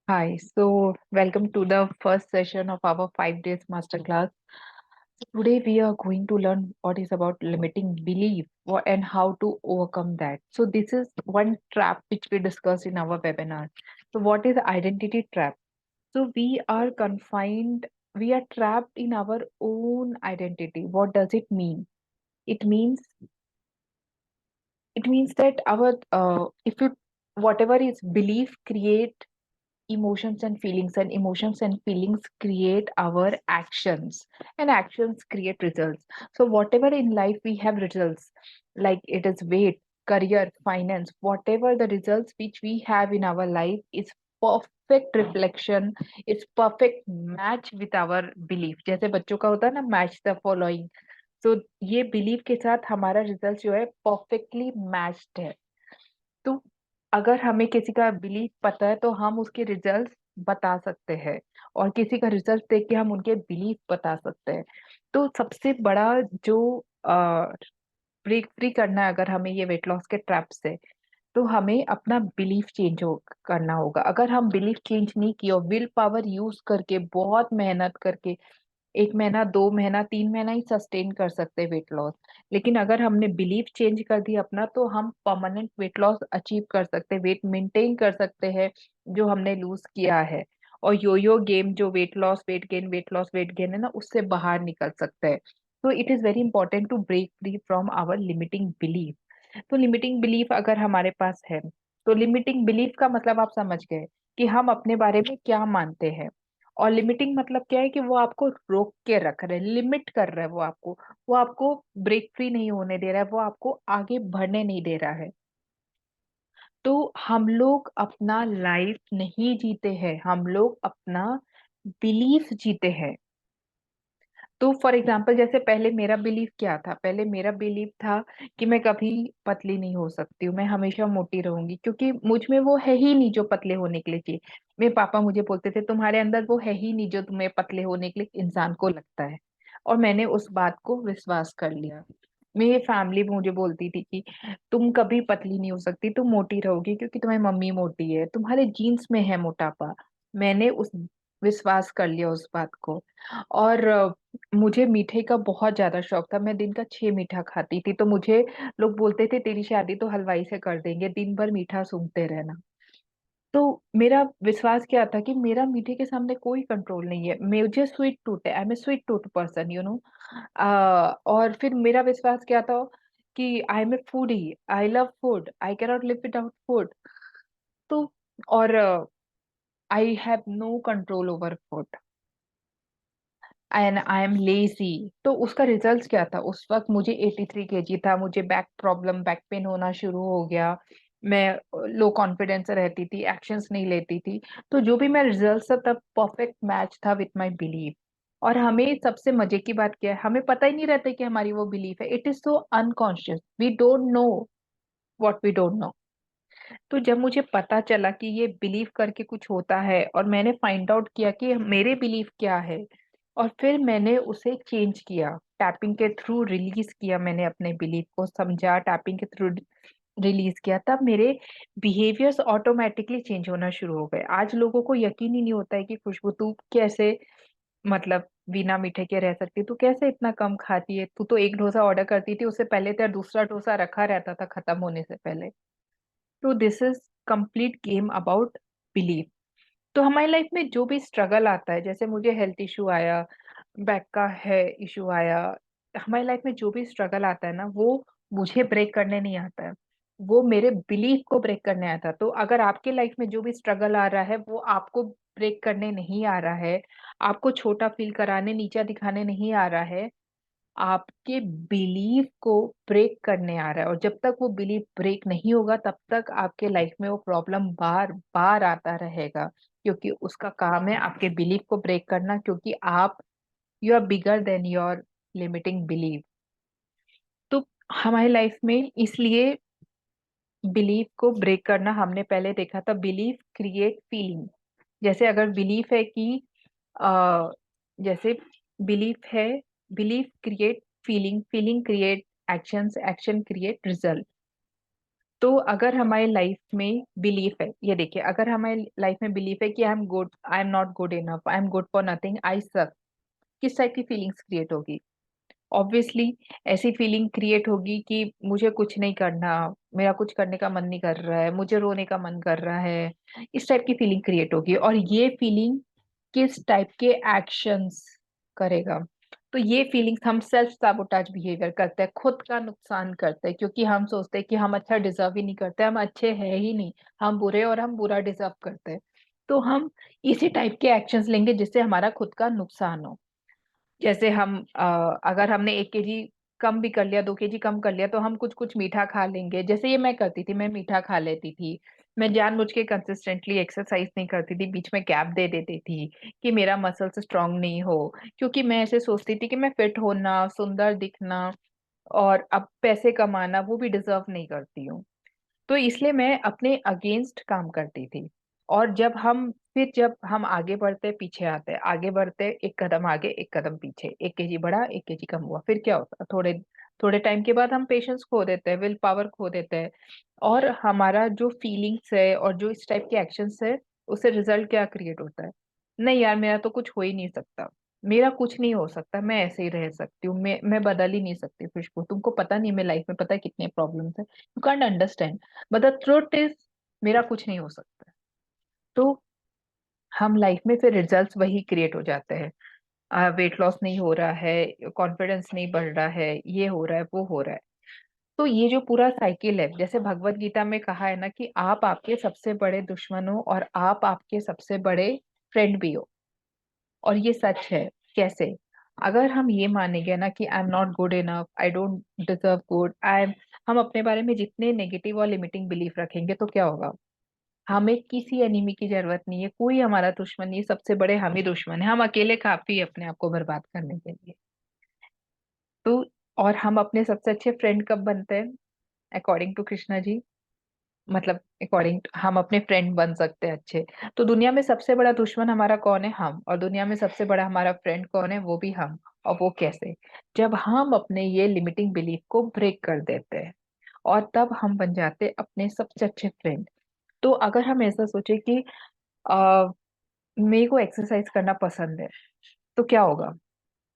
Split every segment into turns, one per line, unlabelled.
Hi, so welcome to the first session of our 5 days masterclass. Today we are going to learn what is about limiting belief and how to overcome that. So this is one trap which we discussed in our webinar. So what is identity trap? So we are confined, we are trapped in our own identity. What does it mean? It means it means that our if you whatever is belief create emotions and feelings create our actions, and actions create results. So whatever in life we have results, like it is weight, career, finance, whatever the results which we have in our life is perfect reflection, it's perfect match with our belief. जैसे बच्चों का होता है ना, match the following. तो ये believe के साथ हमारा रिजल्ट जो है परफेक्टली मैच्ड है। तो अगर हमें किसी का बिलीफ पता है तो हम उसके रिजल्ट्स बता सकते हैं, और किसी का रिजल्ट देख के हम उनके बिलीफ बता सकते हैं। तो सबसे बड़ा जो ब्रेक फ्री करना है अगर हमें ये वेट लॉस के ट्रैप से, तो हमें अपना बिलीफ चेंज हो करना होगा। अगर हम बिलीफ चेंज नहीं किए और विल पावर यूज करके बहुत मेहनत करके 1 महीना, 2 महीना, 3 महीना ही सस्टेन कर सकते हैं वेट लॉस। लेकिन अगर हमने बिलीफ चेंज कर दिया अपना, तो हम परमानेंट वेट लॉस अचीव कर सकते हैं, वेट मेंटेन कर सकते हैं जो हमने लूज किया है। और यो गेम जो वेट लॉस वेट गेन है ना, उससे बाहर निकल सकते हैं। तो it is very important to break free from our limiting belief. तो लिमिटिंग बिलीफ अगर हमारे पास है, तो लिमिटिंग बिलीफ का मतलब आप समझ गए कि हम अपने बारे में क्या मानते हैं। और लिमिटिंग मतलब क्या है कि वो आपको रोक के रख रहे हैं, लिमिट कर रहा है वो आपको ब्रेक फ्री नहीं होने दे रहा है, वो आपको आगे बढ़ने नहीं दे रहा है। तो हम लोग अपना लाइफ नहीं जीते हैं, हम लोग अपना बिलीफ जीते हैं। तो फॉर एग्जाम्पल, जैसे पहले मेरा बिलीफ क्या था, पहले मेरा बिलीफ था कि मैं कभी पतली नहीं हो सकती हूँ, मैं हमेशा मोटी रहूंगी, क्योंकि मुझ में वो है ही नहीं जो पतले होने के लिए चाहिए। मेरे पापा मुझे बोलते थे तुम्हारे अंदर वो है ही नहीं जो तुम्हें पतले होने के लिए इंसान को लगता है। और मैंने उस बात को विश्वास कर लिया। मेरी फैमिली मुझे बोलती थी कि तुम कभी पतली नहीं हो सकती, तुम मोटी रहोगी क्योंकि तुम्हारी मम्मी मोटी है, तुम्हारे जीन्स में है मोटापा। मैंने उस विश्वास कर लिया उस बात को। और मुझे मीठे का बहुत ज्यादा शौक था, मैं दिन का 6 मीठा खाती थी। तो मुझे लोग बोलते थे तेरी शादी तो हलवाई से कर देंगे, दिन भर मीठा सूंघते रहना। तो मेरा विश्वास क्या था कि मेरा मीठे के सामने कोई कंट्रोल नहीं है, मुझे स्वीट टूथ है, I am a sweet tooth person, you know. और फिर मेरा विश्वास क्या था कि I am a foodie, I love food, I cannot live without food. तो और I have no control over food and I am lazy. तो उसका रिजल्ट क्या था, उस वक्त मुझे 83 kg था, मुझे बैक प्रॉब्लम, बैक पेन होना शुरू हो गया। मैं लो कॉन्फिडेंस रहती थी, एक्शंस नहीं लेती थी। तो जो भी मेरा रिजल्ट था तब परफेक्ट मैच था विथ माय बिलीफ। और हमें सबसे मजे की बात क्या है, हमें पता ही नहीं रहता कि हमारी वो बिलीफ है, it is so unconscious, we don't know what we don't know. तो जब मुझे पता चला कि ये बिलीव करके कुछ होता है, और मैंने फाइंड आउट किया कि मेरे बिलीव क्या है, और फिर मैंने उसे चेंज किया, टैपिंग के थ्रू रिलीज किया, मैंने अपने बिलीव को समझा, टैपिंग के थ्रू रिलीज किया, तब मेरे बिहेवियर्स ऑटोमेटिकली चेंज होना शुरू हो गए। आज लोगों को यकीन ही नहीं होता है कि खुशबू तू कैसे, मतलब बिना मीठे के रह सकती, तू कैसे इतना कम खाती है, तू तो एक डोसा ऑर्डर करती थी, उससे पहले तेरा दूसरा डोसा रखा रहता था खत्म होने से पहले। तो this is complete game about belief. तो हमारी लाइफ में जो भी स्ट्रगल आता है, जैसे मुझे हेल्थ इशू आया, बैक का है इशू आया, हमारी लाइफ में जो भी स्ट्रगल आता है ना, वो मुझे ब्रेक करने नहीं आता है, वो मेरे बिलीफ को ब्रेक करने आता है। तो अगर आपके लाइफ में जो भी स्ट्रगल आ रहा है वो आपको ब्रेक करने नहीं आ रहा है, आपको छोटा फील कराने, नीचा दिखाने नहीं आ रहा है, आपके बिलीफ को ब्रेक करने आ रहा है। और जब तक वो बिलीफ ब्रेक नहीं होगा तब तक आपके लाइफ में वो प्रॉब्लम बार बार आता रहेगा, क्योंकि उसका काम है आपके बिलीफ को ब्रेक करना, क्योंकि आप, you are bigger than your limiting belief. तो हमारी लाइफ में इसलिए बिलीफ को ब्रेक करना, हमने पहले देखा था बिलीफ क्रिएट फीलिंग। जैसे अगर बिलीफ है कि अ, जैसे बिलीफ है, belief create feeling, feeling create actions, action create result. तो अगर हमारी लाइफ में बिलीफ है, ये देखिए, अगर हमारी लाइफ में बिलीफ है कि I am good, I am not good enough, I am good for nothing, I suck, किस टाइप की फीलिंग्स क्रिएट होगी? ऑब्वियसली ऐसी फीलिंग क्रिएट होगी कि मुझे कुछ नहीं करना, मेरा कुछ करने का मन नहीं कर रहा है, मुझे रोने का मन कर रहा है। इस टाइप की फीलिंग क्रिएट होगी, और ये फीलिंग किस टाइप के एक्शंस करेगा? तो ये फीलिंग्स, हम सेल्फ साबोटाज बिहेवियर करते हैं, खुद का नुकसान करते हैं, क्योंकि हम सोचते हैं कि हम अच्छा डिजर्व ही नहीं करते, हम अच्छे हैं ही नहीं, हम बुरे, और हम बुरा डिजर्व करते हैं। तो हम इसी टाइप के एक्शंस लेंगे जिससे हमारा खुद का नुकसान हो। जैसे हम अगर हमने 1 केजी कम भी कर लिया, 2 केजी कम कर लिया, तो हम कुछ कुछ मीठा खा लेंगे। जैसे ये मैं करती थी, मैं मीठा खा लेती थी, मैं जानबूझ के कंसिस्टेंटली एक्सरसाइज नहीं करती थी, बीच में गैप दे देती थी कि मेरा मसल्स स्ट्रांग नहीं हो, क्योंकि मैं ऐसे सोचती थी कि मैं फिट होना, सुंदर दिखना और अब पैसे कमाना वो भी डिजर्व नहीं करती हूँ। तो इसलिए मैं अपने अगेंस्ट काम करती थी। और जब हम आगे बढ़ते पीछे आते, आगे बढ़ते, एक कदम आगे एक कदम पीछे, 1 केजी बढ़ा, 1 केजी कम हुआ, फिर क्या होता? थोड़े थोड़े टाइम के बाद हम पेशेंस खो देते हैं, विल पावर खो देते हैं, और हमारा जो फीलिंग्स है और जो इस टाइप के एक्शंस है, उससे रिजल्ट क्या क्रिएट होता है? नहीं यार, मेरा तो कुछ हो ही नहीं सकता, मेरा कुछ नहीं हो सकता, मैं ऐसे ही रह सकती हूँ, मैं बदल ही नहीं सकती खुशबू, तुमको पता नहीं मेरी लाइफ में पता है कितने प्रॉब्लम्स है, you can't understand, but the truth is मेरा कुछ नहीं हो सकता। तो हम लाइफ में फिर रिजल्ट्स वही क्रिएट हो जाते हैं, वेट लॉस नहीं हो रहा है, कॉन्फिडेंस नहीं बढ़ रहा है, ये हो रहा है, वो हो रहा है। तो ये जो पूरा साइकिल है, जैसे भगवत गीता में कहा है ना कि आप आपके सबसे बड़े दुश्मन हो और आप आपके सबसे बड़े फ्रेंड भी हो। और ये सच है। कैसे? अगर हम ये मानेंगे ना कि I am not good enough, I don't deserve good, I M, हम अपने बारे में जितने नेगेटिव और लिमिटिंग बिलीफ रखेंगे तो क्या होगा? हमें किसी एनिमी की जरूरत नहीं है, कोई हमारा दुश्मन नहीं है, सबसे बड़े हम ही दुश्मन है, हम अकेले काफी है अपने आप को बर्बाद करने के लिए। तो और हम अपने सबसे अच्छे फ्रेंड कब बनते हैं? अकॉर्डिंग टू कृष्णा जी, मतलब अकॉर्डिंग हम अपने फ्रेंड बन सकते हैं अच्छे। तो दुनिया में सबसे बड़ा दुश्मन हमारा कौन है? हम। और दुनिया में सबसे बड़ा हमारा फ्रेंड कौन है? वो भी हम। और वो कैसे? जब हम अपने ये लिमिटिंग बिलीफ को ब्रेक कर देते हैं, और तब हम बन जाते हैं अपने सबसे अच्छे फ्रेंड। तो अगर हम ऐसा सोचे कि आ, मेरे को एक्सरसाइज करना पसंद है, तो क्या होगा?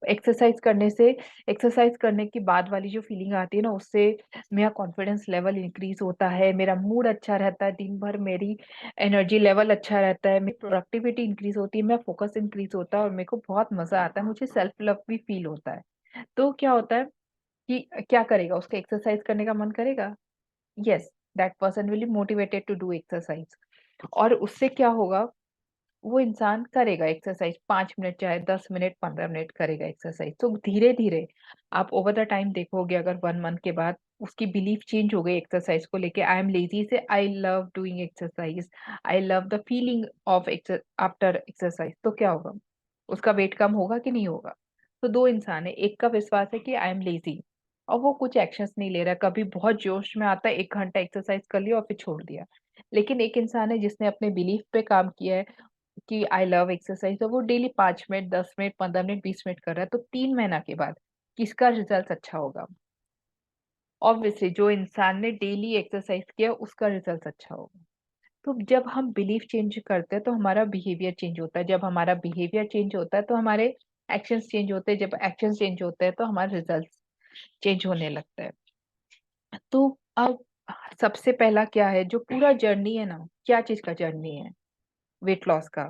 एक्सरसाइज करने से, एक्सरसाइज करने के बाद वाली जो फीलिंग आती है ना, उससे मेरा कॉन्फिडेंस लेवल इंक्रीज होता है, मेरा मूड अच्छा रहता है, दिन भर मेरी एनर्जी लेवल अच्छा रहता है, मेरी प्रोडक्टिविटी इंक्रीज होती है, मेरा फोकस इंक्रीज होता है, और मेरे को बहुत मजा आता है, मुझे सेल्फ लव भी फील होता है। तो क्या होता है कि क्या करेगा? उसका एक्सरसाइज करने का मन करेगा। Yes, that person will be motivated to do exercise. और उससे क्या होगा? वो इंसान करेगा एक्सरसाइज, 5 मिनट चाहे 10 मिनट 15 मिनट करेगा एक्सरसाइज। तो धीरे धीरे आप ओवर द टाइम देखोगे, अगर 1 मंथ के बाद उसकी बिलीफ चेंज हो गई एक्सरसाइज को लेके, आई एम लेजी से I love doing exercise, I love the feeling of after exercise, तो क्या होगा? उसका वेट कम होगा कि नहीं होगा? तो दो इंसान है, एक का विश्वास है कि आई एम लेजी और वो कुछ एक्शंस नहीं ले रहा, कभी बहुत जोश में आता है, 1 घंटा एक्सरसाइज कर लिया और फिर छोड़ दिया। लेकिन एक इंसान है जिसने अपने बिलीफ पे काम किया है कि आई लव एक्सरसाइज, तो वो daily 5 minute 10 minute 15 minute 20 minute कर रहा है, तो 3 महीना के बाद किसका रिजल्ट अच्छा होगा? ऑब्वियसली जो इंसान ने डेली एक्सरसाइज किया उसका रिजल्ट अच्छा होगा। तो जब हम बिलीफ चेंज करते हैं तो हमारा बिहेवियर चेंज होता है, जब हमारा बिहेवियर चेंज होता है तो हमारे एक्शंस चेंज होते हैं, जब एक्शंस चेंज होते हैं तो हमारे रिजल्ट चेंज होने लगता है। तो अब सबसे पहला क्या है, जो पूरा जर्नी है ना, क्या चीज का जर्नी है? वेट लॉस का।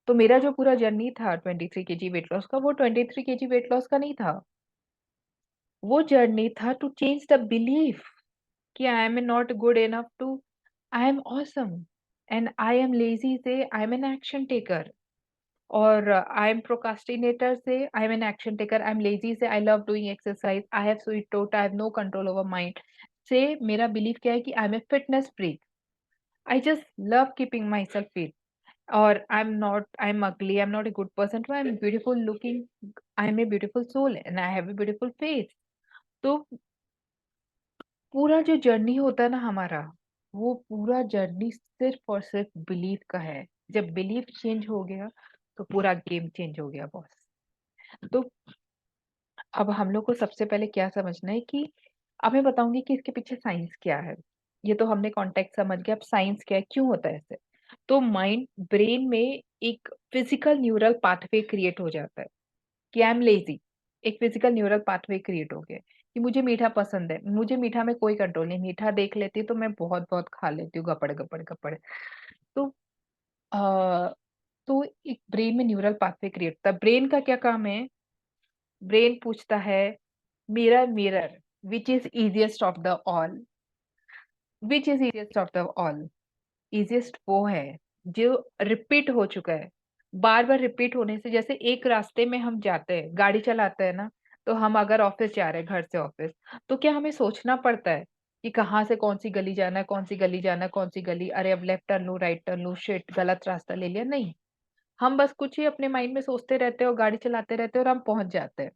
तो मेरा जो पूरा जर्नी था 23 केजी वेट लॉस का, वो 23 केजी वेट लॉस का नहीं था। वो जर्नी था टू चेंज द बिलीफ कि I am not good enough to I am awesome, and I am lazy से I am an action taker, और आई एम प्रोकास्टिनेटर से I am an action taker, I am lazy से I love doing exercise, I have sweet tooth, I have no control over mind से मेरा बिलीफ क्या है कि I am a fitness freak, I just love keeping myself fit, or I'm ugly, I'm not a good person, but I'm beautiful looking, I'm a beautiful soul and I have a beautiful face। तो पूरा जो journey होता है ना हमारा, वो पूरा journey सिर्फ और सिर्फ बिलीफ का है। जब बिलीफ चेंज हो गया तो पूरा गेम चेंज हो गया बॉस। तो अब हम लोग को सबसे पहले क्या समझना है कि अब मैं बताऊंगी कि इसके पीछे साइंस क्या है। ये तो हमने कॉन्टेक्स्ट समझ गया, अब साइंस क्या है, क्यों होता है ऐसे? तो माइंड ब्रेन में एक फिजिकल न्यूरल पाथवे क्रिएट हो जाता है कि आई एम लेज़ी। एक फिजिकल न्यूरल पाथवे क्रिएट हो गया है कि मुझे मीठा पसंद है, मुझे मीठा में कोई कंट्रोल नहीं, मीठा देख लेती हूँ तो मैं बहुत-बहुत खा लेती हूँ गपड़, गपड़, गपड़। तो अ, तो एक ब्रेन में न्यूरल पाथवे क्रिएट होता है। ब्रेन का क्या काम है? ब्रेन पूछता है mirror mirror which is easiest of the all? Which is easiest of the all? Easiest वो है जो रिपीट हो चुका है। बार-बार रिपीट होने से, जैसे एक रास्ते में हम जाते हैं, गाड़ी चलाते हैं ना, तो हम अगर ऑफ़िस जा रहे हैं, घर से ऑफ़िस, तो क्या हमें सोचना पड़ता है कि कहाँ से कौन-सी गली जाना है, कौन-सी गली जाना है, कौन-सी गली, अरे अब लेफ्ट टर्न लूँ, राइट टर्न लूँ, शिट गलत रास्ता ले लिया, नहीं। हम बस कुछ ही अपने माइंड में सोचते रहते हैं और गाड़ी चलाते रहते हैं और हम पहुँच जाते हैं।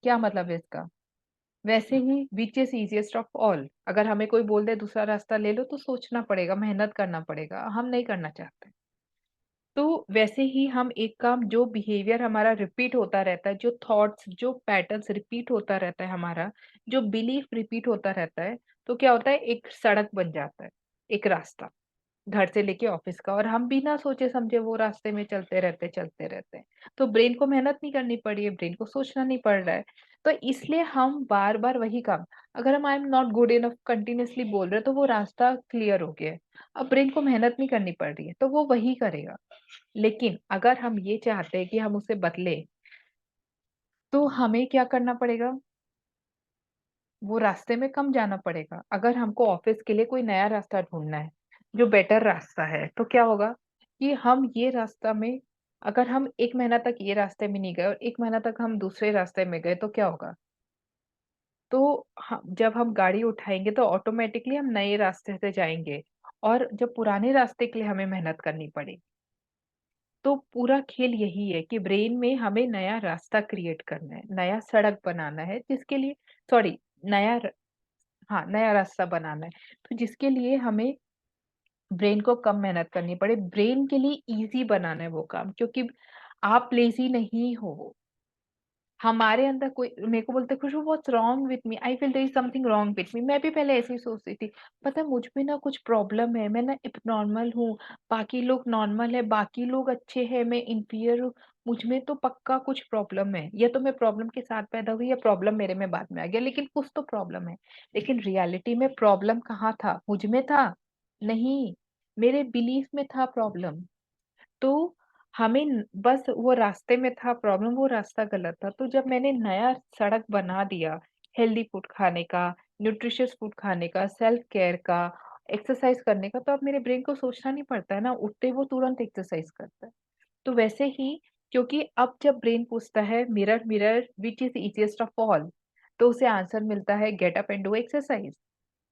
क्या मतलब है इसका? वैसे ही which is easiest of all, अगर हमें कोई बोल दे दूसरा रास्ता ले लो तो सोचना पड़ेगा, मेहनत करना पड़ेगा, हम नहीं करना चाहते। तो वैसे ही हम एक काम, जो बिहेवियर हमारा रिपीट होता रहता है, जो थॉट्स, जो पैटर्न्स रिपीट होता रहता है हमारा, जो बिलीफ रिपीट होता रहता है, तो क्या होता है, एक सड़क बन जाता है, एक रास्ता। घर से लेके ऑफिस का, और हम बिना सोचे समझे वो रास्ते में चलते रहते हैं। तो ब्रेन को मेहनत नहीं करनी पड़ी है, ब्रेन को सोचना नहीं पड़ रहा है। तो इसलिए हम बार-बार वही काम, अगर हम आई am not good enough continuously बोल रहे हैं, तो वो रास्ता क्लियर हो गया है। अब ब्रेन को मेहनत नहीं करनी पड़ रही है, तो वो वही करेगा। लेकिन अगर हम ये चाहते हैं कि हम उसे बदलें, तो हमें क्या करना पड़ेगा? वो रास्ते में कम जाना पड़ेगा। अगर हमको ऑफ़िस के लिए कोई नया रास्ता ढूँढना है, जो बेटर रास्ता है, तो क्या होगा कि हम ये रास्ता में, अगर हम 1 महीना तक ये रास्ते में नहीं गए और 1 महीना तक हम दूसरे रास्ते में गए, तो क्या होगा? तो जब हम गाड़ी उठाएँगे तो ऑटोमैटिकली हम नए रास्ते से जाएँगे, और जब पुराने रास्ते के लिए हमें मेहनत करनी पड़ेगी। तो पूरा खेल यही है कि ब्रेन में हमें नया रास्ता क्रिएट करना है, नया सड़क बनाना है, जिसके लिए, सॉरी, नया र हाँ, नया रास्ता बनाना है। तो जिसके लिए हमें ब्रेन को कम मेहनत करनी पड़े, ब्रेन के लिए ईज़ी बनाना है वो काम, क्योंकि आप लेज़ी नहीं हो। हमारे अंदर कोई मेरे को बोलते हैं, "Khushbu what's wrong with me? I feel there is something wrong with me." मैं भी पहले ऐसे ही सोचती थी। पता है मुझ में ना कुछ प्रॉब्लम है, मैं ना एब्नॉर्मल हूँ, बाकी लोग नॉर्मल है, बाकी लोग अच्छे हैं, मैं इंफीरियर हूँ, मुझ में तो पक्का कुछ प्रॉब्लम है। या तो मैं प्रॉब्लम के साथ पैदा हुई या प्रॉब्लम मेरे में बाद में आ गया, लेकिन कुछ तो प्रॉब्लम है। लेकिन रियलिटी में प्रॉब्लम कहाँ था? मुझ में था? नहीं, मेरे बिलीफ में था प्रॉब्लम। तो हमें बस वो रास्ते में था प्रॉब्लम, वो रास्ता गलत था। तो जब मैंने नया सड़क बना दिया, हेल्दी फूड खाने का, न्यूट्रिशियस फूड खाने का, सेल्फ केयर का, एक्सरसाइज करने का, तो अब मेरे ब्रेन को सोचना नहीं पड़ता है ना, उठते ही वो तुरंत एक्सरसाइज करता है। तो वैसे ही, क्योंकि अब जब ब्रेन पूछता है mirror mirror which is easiest of all, तो उसे आंसर मिलता है get up and do exercise.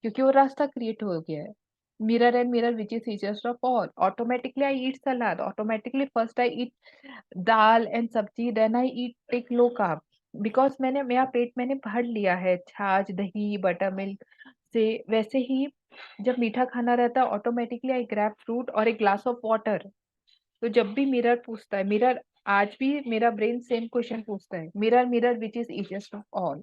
क्योंकि वो रास्ता क्रिएट हो गया है। Mirror and mirror which is easiest of all, automatically I eat salad, automatically first I eat dal and sabzi, then I eat take low carb, because मैंने, मेरा पेट मैंने भर लिया है छाछ, दही, बटर मिल्क से। वैसे ही जब मीठा खाना रहता है, ऑटोमैटिकली आई ग्रैब फ्रूट और एक ग्लास ऑफ वाटर। तो जब भी मिरर पूछता है, मिरर, आज भी मेरा ब्रेन सेम क्वेश्चन पूछता है, mirror mirror which is easiest of all.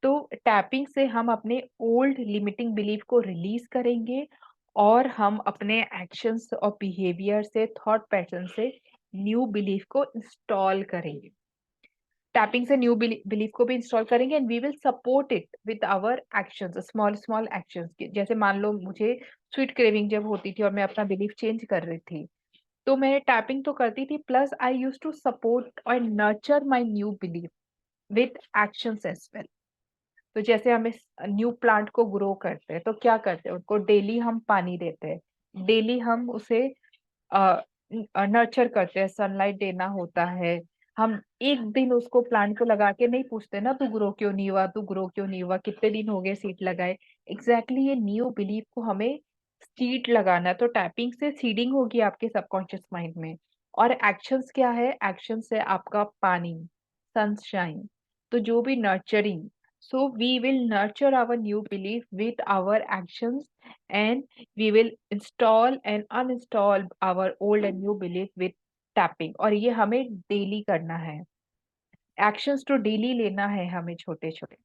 तो टैपिंग से हम अपने ओल्ड लिमिटिंग बिलीफ को रिलीज करेंगे, और हम अपने एक्शंस और बिहेवियर से, थॉट पैटर्न से न्यू बिलीफ को इंस्टॉल करेंगे। टैपिंग से न्यू बिलीफ को भी इंस्टॉल करेंगे, and we will support it with our actions, small small actions के। जैसे मान लो मुझे स्वीट क्रेविंग जब होती थी और मैं अपना बिलीफ चेंज कर रही थी, तो मैं टैपिंग तो करती थी, plus I used to support और nurture my new belief with actions as well. तो जैसे हमें न्यू प्लांट को ग्रो करते हैं, तो क्या करते हैं, उनको डेली हम पानी देते हैं, डेली हम उसे नर्चर करते हैं, सनलाइट देना होता है। हम एक दिन उसको, प्लांट को लगा के नहीं पूछते ना, तू ग्रो क्यों नहीं हुआ, तू ग्रो क्यों नहीं हुआ, कितने दिन हो गए सीड लगाए। एग्जैक्टली ये न्यू बिलीफ को हमें सीड लगाना है। तो टैपिंग से सीडिंग होगी आपके सबकॉन्शियस माइंड में। और एक्शंस क्या है? एक्शंस है आपका पानी, सनशाइन, तो जो भी nurturing. So we will nurture our new belief with our actions, and we will install and uninstall our old and new belief with tapping, और ये हमें डेली करना है। एक्शंस तो डेली लेना है हमें छोटे-छोटे,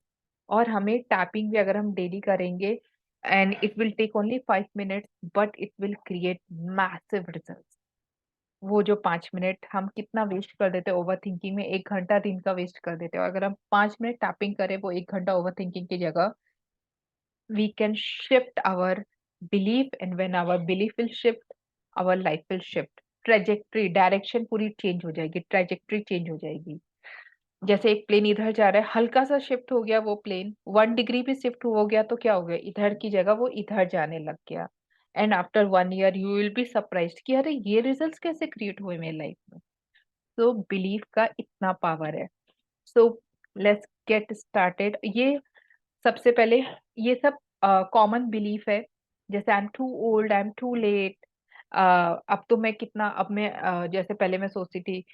और हमें टैपिंग भी अगर हम डेली करेंगे, and it will take only 5 minutes, but it will create massive results. वो जो 5 मिनट हम कितना वेस्ट कर देते हैं ओवर थिंकिंग में, 1 घंटा दिन का वेस्ट कर देते हैं, और अगर हम 5 मिनट टैपिंग करें वो 1 घंटा ओवर थिंकिंग की जगह, we can shift our belief, and when our belief will shift, our life will shift. Trajectory, direction पूरी चेंज हो जाएगी, ट्रेजेक्ट्री चेंज हो जाएगी। जैसे एक प्लेन इधर जा रहा है, हल्का सा शिफ्ट हो गया वो प्लेन, 1 डिग्री भी शिफ्ट हो गया तो क्या हो गया, इधर की जगह वो इधर जाने लग गया। And after 1 year you will be surprised कि अरे ये रिजल्ट्स कैसे क्रिएट हुए मेरी लाइफ में। तो बिलीफ का इतना पावर है। So let's get started. ये सबसे पहले, ये सब कॉमन बिलीफ है, जैसे I am too old, I am too late. अब तो मैं कितना, अब मैं जैसे पहले मैं सोचती थी,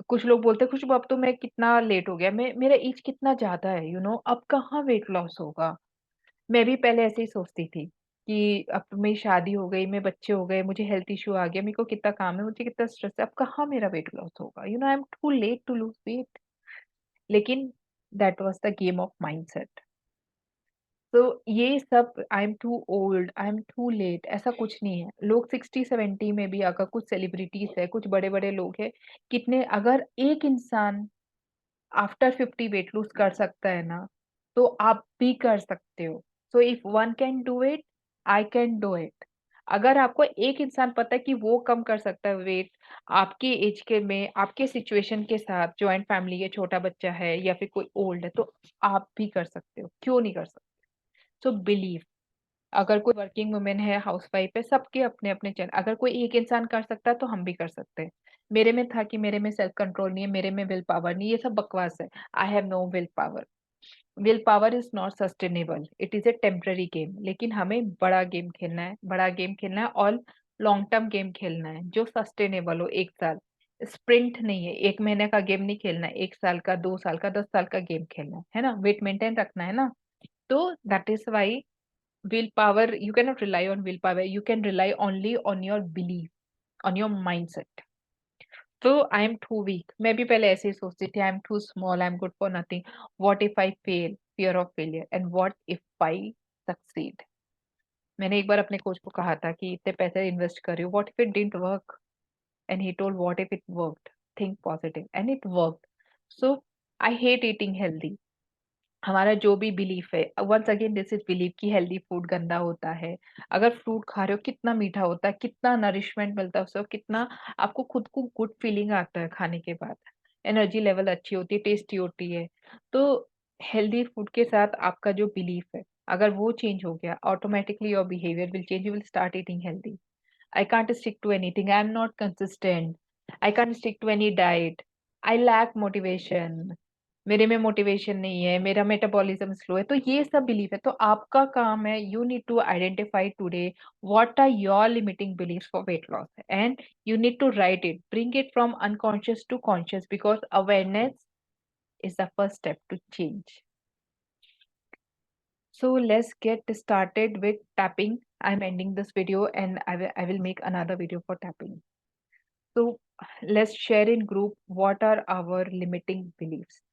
कुछ लोग बोलते खुश, अब तो मैं कितना लेट हो गया, मैं मेरा एज कितना ज्यादा है, अब कहाँ वेट लॉस होगा। मैं भी पहले ऐसे ही सोचती थी कि अब तो मेरी शादी हो गई, मैं बच्चे हो गए, मुझे हेल्थ इशू आ गया, मेरे को कितना काम है, मुझे कितना स्ट्रेस है, अब कहाँ मेरा वेट लॉस होगा, I am too late to lose weight. लेकिन that was the game of mindset. तो ये सब I am too old, I am too late, ऐसा कुछ नहीं है। लोग 60-70 में भी, अगर कुछ सेलिब्रिटीज है, कुछ बड़े बड़े लोग हैं, कितने, अगर एक इंसान आफ्टर 50 वेट लूज कर सकता है ना, तो आप भी कर सकते हो। So if one can do it, I can do it. अगर आपको एक इंसान पता है कि वो कम कर सकता है वेट, आपके एज के में, आपके सिचुएशन के साथ, जॉइंट फैमिली है, छोटा बच्चा है या फिर कोई ओल्ड है, तो आप भी कर सकते हो, क्यों नहीं कर सकते। सो बिलीव, अगर कोई वर्किंग वुमेन है, हाउसवाइफ है, सबके अपने अपने चैनल, अगर कोई एक इंसान कर सकता है तो हम भी कर सकते हैं। मेरे में था कि मेरे में सेल्फ कंट्रोल नहीं है, मेरे में विल पावर नहीं, ये सब बकवास है। I have no will power. Will power is not sustainable, it is a temporary game. लेकिन हमें बड़ा गेम खेलना है, बड़ा गेम खेलना है, और लॉन्ग टर्म गेम खेलना है जो सस्टेनेबल हो। 1 साल स्प्रिंट नहीं है, 1 महीने का गेम नहीं खेलना है, 1 साल का, 2 साल का, 10 साल का गेम खेलना है ना, वेट मेंटेन रखना है ना। तो that is why willpower, you cannot rely on willpower, you can rely only on your belief, on your mindset. तो आई एम टू वीक, मैं भी पहले ऐसे ही सोचती थी, I am too small, I am good for nothing, what if I fail, fear of failure, and what if I succeed. मैंने एक बार अपने कोच को कहा था कि इतने पैसे इन्वेस्ट कर रही हूँ, what if it didn't work, and he told what if it worked, think positive, and it worked. So I hate eating healthy. हमारा जो भी बिलीफ है, once again this is believe कि हेल्दी फूड गंदा होता है। अगर फ्रूट खा रहे हो, कितना मीठा होता है, कितना नरिशमेंट मिलता है उससे, और कितना आपको खुद को गुड फीलिंग आता है खाने के बाद, एनर्जी लेवल अच्छी होती है, टेस्टी होती है। तो हेल्दी फूड के साथ आपका जो बिलीफ है, अगर वो चेंज हो गया, automatically your behaviour will change, you will start eating healthy. I can't stick to anything. I'm not consistent. I can't stick to any diet. I lack motivation. मेरे में मोटिवेशन नहीं है, मेरा मेटाबॉलिज्म स्लो है। तो ये सब बिलीफ है। तो आपका काम है, you need to identify today what are your limiting beliefs for weight loss, and you need to write it, bring it from unconscious to conscious, because awareness is the first step to change. So let's get started with tapping. I'm ending this video, and I will make another video for tapping. So let's share in group what are our limiting beliefs.